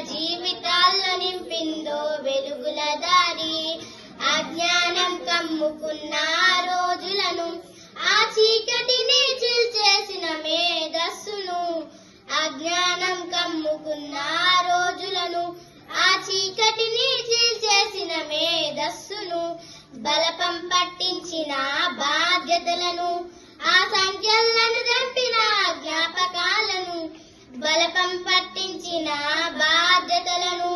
జీవితాల్లో నింపిందో వెలుగుల దారి. అజ్ఞానం కమ్ముకున్న రోజులను ఆ చీకటిని చీల్చేసిన మేధస్సును. అజ్ఞానం కమ్ముకున్న రోజులను ఆ చీకటిని చీల్చేసిన మేధస్సును. బలపం పట్టించిన బాధ్యతలను ఆ సంఖ్యలను దంపిన జ్ఞాపకాలను. బలపం పట్టించిన బాధ్యతలను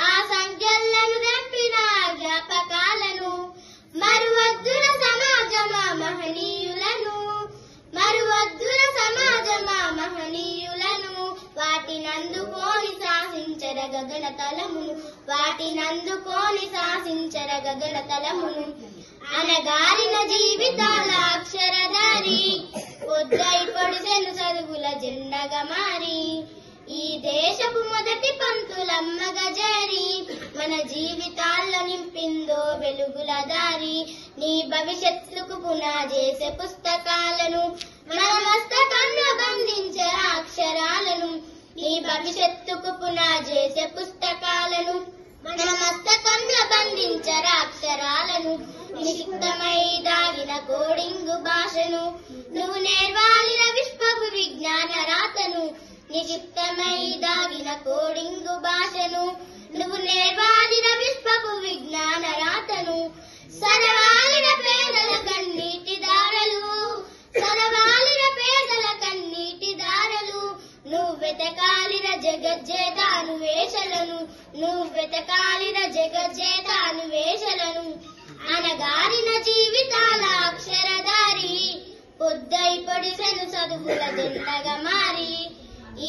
ఆ సంఖ్యలను దంపిన జ్ఞాపకాలను. మరువద్దున సమాజమా మహనీయులను, మరువద్దున సమాజమా మహనీయులను. వాటినందుకోని శాసించర గగన తలమును, వాటినందుకోని శాసించర గగన తలమును. అనగారిన జీవితాల అక్షరధారి, పొద్దై పొడిసెను చదువుల జెండగా మారి. ఈ దేశపు మొదటి పంతులమ్మగా జారి, మన జీవితాల్లో నింపిందో వెలుగుల దారి. నీ భవిష్యత్తుకు పునాదేసే పుస్తకాలను మన మస్తకంలో బంధించే అక్షరాలను. నీ భవిష్యత్తుకు పునాదేసే పుస్తకాలను మన మస్తకంలో బంధించర అక్షరాలను. నిశిక్తమై దాగిన కోడింగు భాషను నువ్వు నేర్వాలిన విశ్వపు విజ్ఞాన రాతను. నిశిక్తమై దాగిన కోడింగు భాషను నువ్వు నేర్వాలిన విశ్వపు విజ్ఞాన రాతను. సరవాలిన పేదల కన్నీటి దారలు, సరవాలిన పేదల కన్నీటి దారలు. నువ్వెతకాలిన జగజ్జేత అన్వేషలను, నువ్వెతకాలిన జగజ్జేత అన్వేషలను. అనగారిన జీవితాల అక్షరధారి, పొద్దై పొడిసెను చదువుల జెండగా మారి.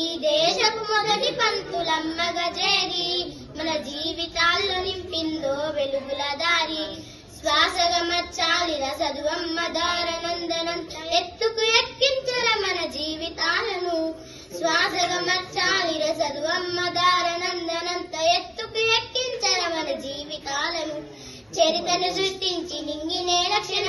ఈ దేశపు మొదటి పంతులమ్మగా చేరి, మన జీవితాల్లో నింపిందో వెలుగుల దారి. శ్వాసగా మచ్చాలిన చదువమ్మ దారనందనంత ఎత్తుకు ఎక్కించర మన జీవితాలను. శ్వాసగా మచ్చాలిన చదువమ్మ దారనందనంత ఎత్తుకు ఎక్కించర మన జీవితాలను. చరితను సృష్టించి నింగినే రక్షణ